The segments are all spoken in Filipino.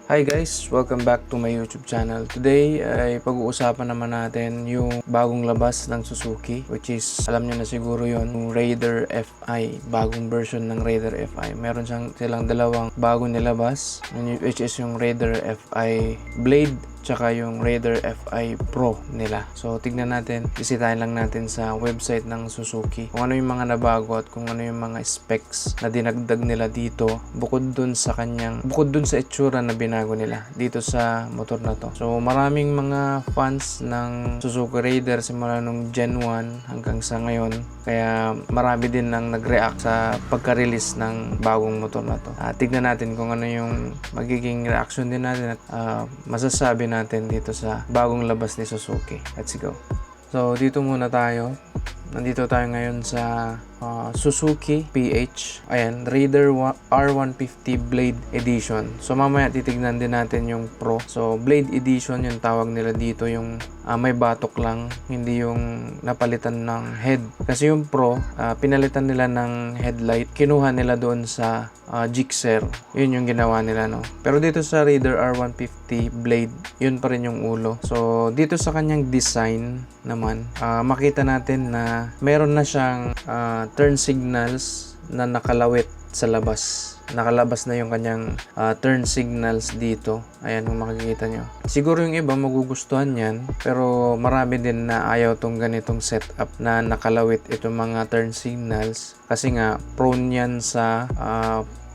Hi guys! Welcome back to my YouTube channel. Today ay pag-uusapan naman natin yung bagong labas ng Suzuki, which is, alam nyo na siguro yon, yung Raider FI, bagong version ng Raider FI. Meron silang dalawang bagong nilabas, which is yung Raider FI Blade tsaka yung Raider FI Pro nila. So tignan natin, bisitahin lang natin sa website ng Suzuki kung ano yung mga nabago at kung ano yung mga specs na dinagdag nila dito bukod dun sa itsura na binago nila dito sa motor na to. So maraming mga fans ng Suzuki Raider simula nung Gen 1 hanggang sa ngayon, kaya marami din nang nag-react sa pagka-release ng bagong motor na to. Tignan natin kung ano yung magiging reaction din natin at masasabi natin dito sa bagong labas ni Suzuki. Let's go. So dito muna tayo. Nandito tayo ngayon sa Suzuki PH. Ayan, Raider R150 Blade Edition. So mamaya titignan din natin yung Pro. So Blade Edition yung tawag nila dito, yung may batok lang, hindi yung napalitan ng head. Kasi yung Pro, pinalitan nila ng headlight, kinuha nila doon sa Gixxer. Yun yung ginawa nila, no? Pero dito sa Raider R150 Blade, yun pa rin yung ulo. So dito sa kanyang design naman, makita natin na meron na siyang turn signals na nakalawit sa labas. Nakalabas na yung kanyang turn signals dito. Ayan, kung makikita nyo. Siguro yung iba magugustuhan yan, pero marami din na ayaw tong ganitong setup na nakalawit itong mga turn signals. Kasi nga, prone yan sa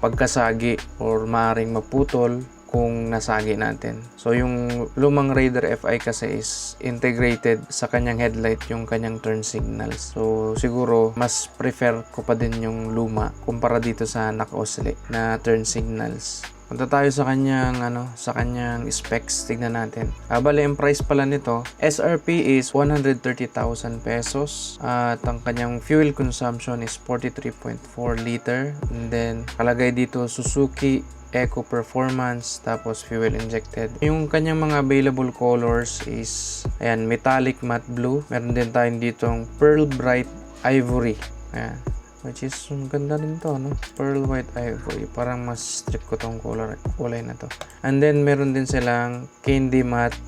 pagkasagi or maaring maputol kung nasagi natin. So yung lumang Raider FI kasi is integrated sa kanyang headlight yung kanyang turn signals. So siguro mas prefer ko pa din yung luma kumpara dito sa naka-oscillate na turn signals. Punta tayo sa kanyang specs. Tignan natin. Bale, ang price pala nito, SRP is 130,000 pesos. At ang kanyang fuel consumption is 43.4 liter. And then, kalagay dito Suzuki Eco Performance, tapos fuel injected. Yung kanyang mga available colors is, ayan, metallic matte blue. Meron din tayong ditong pearl bright ivory. Ayan. Which is, ganda rin to, no? Pearl white ivory. Parang mas strip ko tong kulay na to. And then, meron din silang candy matte,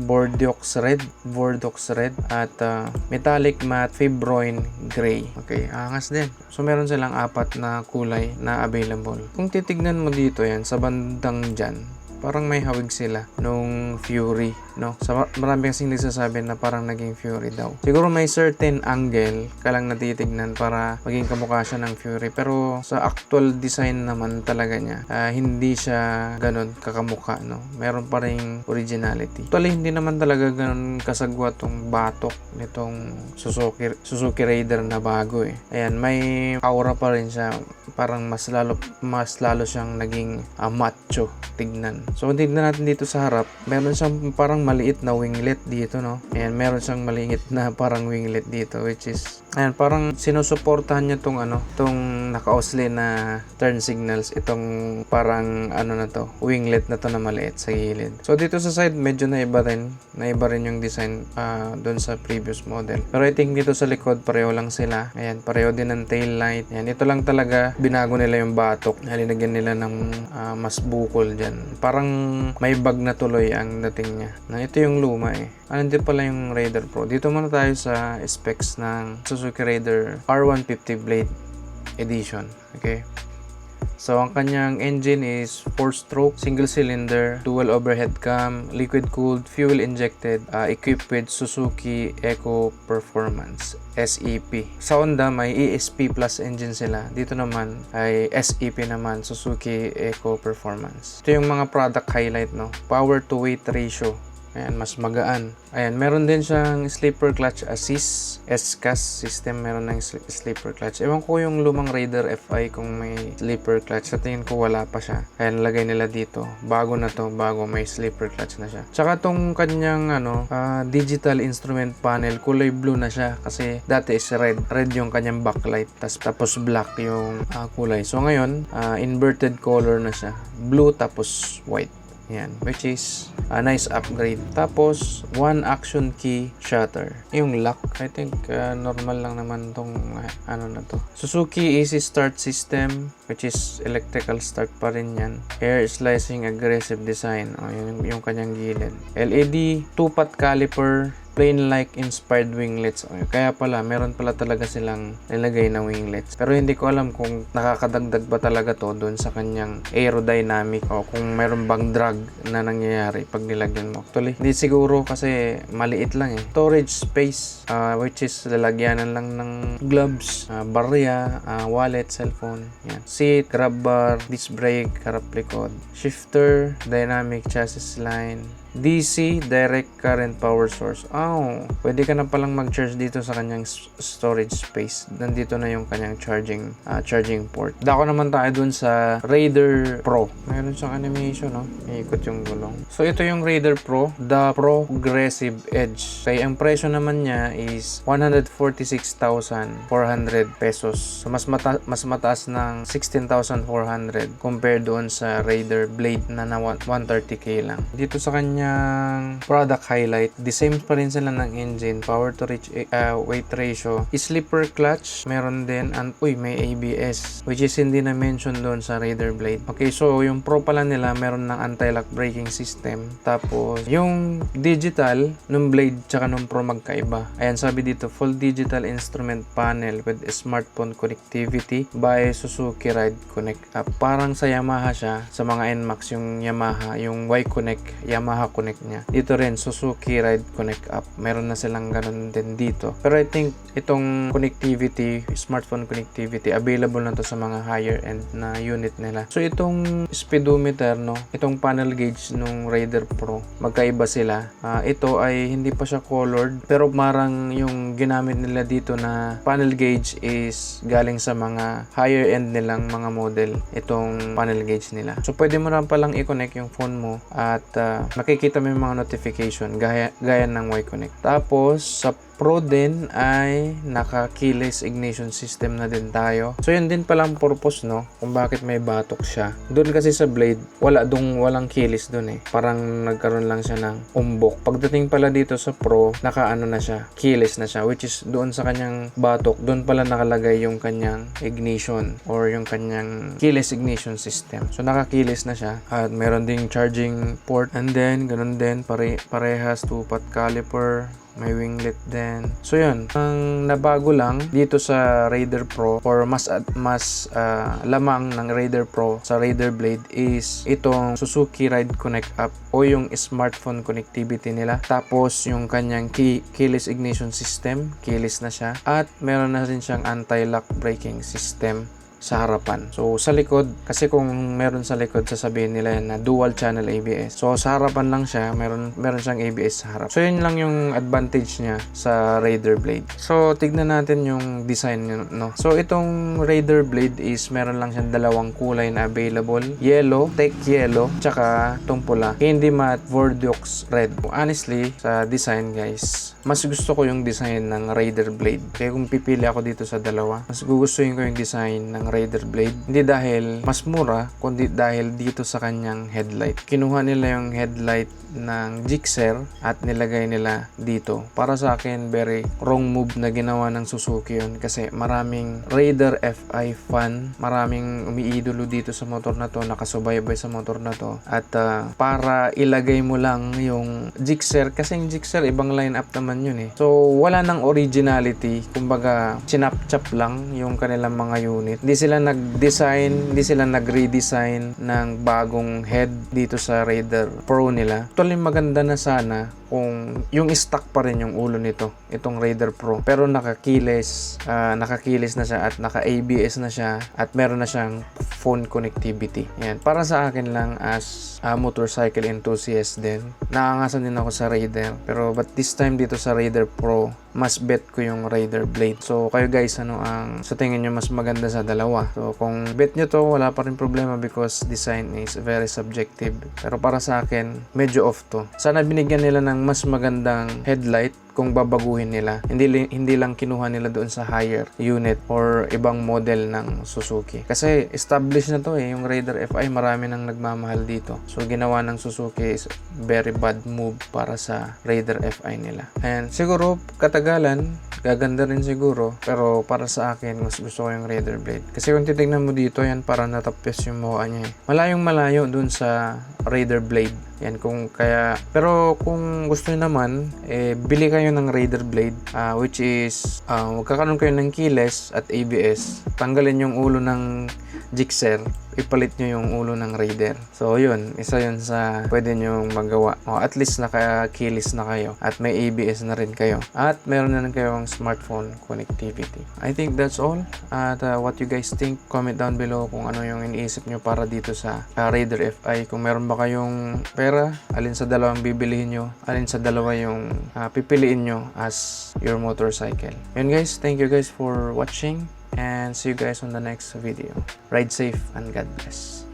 Bordeaux red at metallic matte fibroin gray. Okay, angas din. So meron silang apat na kulay na available. Kung titignan mo dito yan sa bandang dyan, parang may hawig sila nung Fury, no? Marami kasing nagsasabi na parang naging Fury daw. Siguro may certain angle ka lang natitignan para maging kamukha siya ng Fury. Pero sa actual design naman talaga niya, hindi siya ganun kakamukha, no? Meron pa ring originality. Actually, hindi naman talaga ganun kasagwa tong batok nitong Suzuki Raider na bago eh. Ayan, may aura pa rin siya. Parang mas lalo siyang naging macho tignan. So, tignan natin dito sa harap. Meron siyang parang maliit na winglet dito, no? Ayan, meron siyang maliit na parang winglet dito, which is, ayan, parang sinusuportahan niya tong naka-oscillate na turn signals. Itong parang, winglet na to na maliit sa gilid. So, dito sa side, medyo naiba rin yung design doon sa previous model. Pero I think dito sa likod, pareho lang sila. Ayan, pareho din ng tail light. Ayan, ito lang talaga, binago nila yung batok. Halinagyan nila ng mas bukol dyan. Parang may bag na tuloy ang dating niya. Ito yung luma eh. Andito pala yung Raider Pro. Dito muna tayo sa specs ng Suzuki Raider R150 Blade Edition. Okay. So, ang kanyang engine is 4-stroke, single cylinder, dual overhead cam, liquid cooled, fuel injected, equipped with Suzuki Eco Performance, SEP. Sa Honda, may ESP Plus engine sila. Dito naman ay SEP naman, Suzuki Eco Performance. Ito yung mga product highlight, no? Power to weight ratio. Ayan, mas magaan. Ayan, meron din siyang sleeper clutch assist. S-CAS system, meron ng sleeper clutch. Ewan ko yung lumang Raider FI kung may sleeper clutch. Sa tingin ko wala pa siya. Ayan, lagay nila dito. Bago na to, bago may sleeper clutch na siya. Tsaka tong kanyang digital instrument panel, kulay blue na siya. Kasi dati is red. Red yung kanyang backlight. Tapos black yung kulay. So ngayon, inverted color na siya. Blue tapos white. Yan, which is a nice upgrade. Tapos, one action key shutter. Yung lock, I think normal lang naman tong ano na to. Suzuki Easy Start System, which is electrical start pa rin yan. Air slicing aggressive design. Yung kanyang gilid. LED, 2-pot caliper, plain like inspired winglets. Kaya pala, meron pala talaga silang nilagay na winglets. Pero hindi ko alam kung nakakadagdag ba talaga to doon sa kanyang aerodynamic o kung meron bang drag na nangyayari pag nilagyan mo. Actually, hindi siguro kasi maliit lang eh. Storage space, which is lalagyanan lang ng gloves, barya, wallet, cellphone. Yan. Seat, grab bar, disc brake, harap likod, shifter, dynamic chassis line, DC, direct current power source. Pwede ka na palang mag-charge dito sa kanyang storage space. Nandito na yung kanyang charging port. Dako naman tayo dun sa Raider Pro. Mayroon siyang animation, no? Iikot yung gulong. So, ito yung Raider Pro, the Progressive Edge. Kaya ang presyo naman niya is 146,400 pesos. So, mas mataas ng 16,400 compared doon sa Raider Blade na 130k lang. Dito sa kanya product highlight, the same pa rin sila ng engine, power to reach weight ratio, slipper clutch, meron din, may ABS, which is hindi na mention doon sa Raider Blade. Okay, so yung Pro pala nila, meron ng anti-lock braking system. Tapos, yung digital nung Blade tsaka nung Pro magkaiba. Ayan, sabi dito, full digital instrument panel with smartphone connectivity by Suzuki Ride Connect App. Parang sa Yamaha siya, sa mga NMAX yung Yamaha, yung Y-Connect, Yamaha Connect niya. Dito rin, Suzuki Ride Connect App. Meron na silang ganun din dito. Pero I think itong connectivity, smartphone connectivity, available na to sa mga higher end na unit nila. So itong speedometer, no, itong panel gauge nung Raider Pro, magkaiba sila. Ito ay hindi pa siya colored, pero marang yung ginamit nila dito na panel gauge is galing sa mga higher end nilang mga model, itong panel gauge nila. So pwede mo na palang i-connect yung phone mo at makikita mo yung mga notification gaya ng Y-Connect. Tapos sa Pro din ay naka-keyless ignition system na din tayo. So yun din palang purpose, no, kung bakit may batok siya. Doon kasi sa Blade, walang keyless doon eh. Parang nagkaroon lang siya ng umbok. Pagdating pala dito sa Pro, naka-ano na siya, keyless na siya, which is doon sa kanyang batok, doon pala nakalagay yung kanyang ignition or yung kanyang keyless ignition system. So naka-keyless na siya at meron ding charging port, and then ganun din parehas 2-pot caliper, may winglet din. So yun, ang nabago lang dito sa Raider Pro or mas lamang ng Raider Pro sa Raider Blade is itong Suzuki Ride Connect App o yung smartphone connectivity nila. Tapos yung kanyang keyless ignition system, keyless na siya, at meron na rin siyang anti-lock braking system sa harapan. So sa likod, kasi kung meron sa likod, sasabihin nila yan na dual channel ABS. So sa harapan lang siya, meron siyang ABS sa harap. So yun lang yung advantage niya sa Raider Blade. So tignan natin yung design niya, no. So itong Raider Blade is meron lang siyang dalawang kulay na available. Yellow, Tech Yellow, tsaka itong pula, Candy Matte Vortex Red. Honestly, sa design guys, mas gusto ko yung design ng Raider Blade. Kaya kung pipili ako dito sa dalawa, mas gugustuhin ko yung design ng Raider Blade. Hindi dahil mas mura, kundi dahil dito sa kanyang headlight. Kinuha nila yung headlight ng Gixxer at nilagay nila dito. Para sa akin, very wrong move na ginawa ng Suzuki yun, kasi maraming Raider FI fan, maraming umiidolo dito sa motor na to, nakasubaybay sa motor na to, at para ilagay mo lang yung Gixxer, kasi yung Gixxer ibang lineup naman yun eh. So wala nang originality, kumbaga sinap-chap lang yung kanilang mga unit. Hindi sila nag-design, hindi sila nag-redesign ng bagong head dito sa Raider Pro nila. Actually, maganda na sana kung yung stock pa rin yung ulo nito, itong Raider Pro, pero naka-keyless na siya at naka-ABS na siya at meron na siyang phone connectivity. Yan, para sa akin lang as a motorcycle enthusiast din, naangasan din ako sa Raider, pero but this time dito sa Raider Pro, mas bet ko yung Raider Blade. So kayo guys, ano ang sa tingin nyo mas maganda sa dalawa? dalawa. So kung bet nyo to, wala pa rin problema because design is very subjective. Pero para sa akin, medyo off to. Sana binigyan nila ng mas magandang headlight kung babaguhin nila. Hindi lang kinuha nila doon sa higher unit or ibang model ng Suzuki. Kasi established na to yung Raider FI, marami nang nagmamahal dito. So ginawa ng Suzuki is very bad move para sa Raider FI nila. And siguro katagalan, gaganda rin siguro. Pero para sa akin, mas gusto ko yung Raider Blade. Kasi kung titignan mo dito, yan para natapos yung mukha niya. Malayong malayo doon sa Raider Blade. Yan kung kaya, pero kung gusto niyo naman, bili kayo ng Raider Blade, which is magkakaroon kayo ng keyless at ABS. Tanggalin yung ulo ng Gixxer, ipalit nyo yung ulo ng Raider. So yun, isa yun sa pwede nyo magawa. O at least naka-keyless na kayo at may ABS na rin kayo. At meron na rin kayong smartphone connectivity. I think that's all. At what you guys think, comment down below kung ano yung iniisip nyo para dito sa Raider FI. Kung meron ba kayong pera, alin sa dalawang bibilihin nyo, alin sa dalawa yung pipiliin nyo as your motorcycle. Yun guys, thank you guys for watching. And see you guys on the next video. Ride safe and God bless.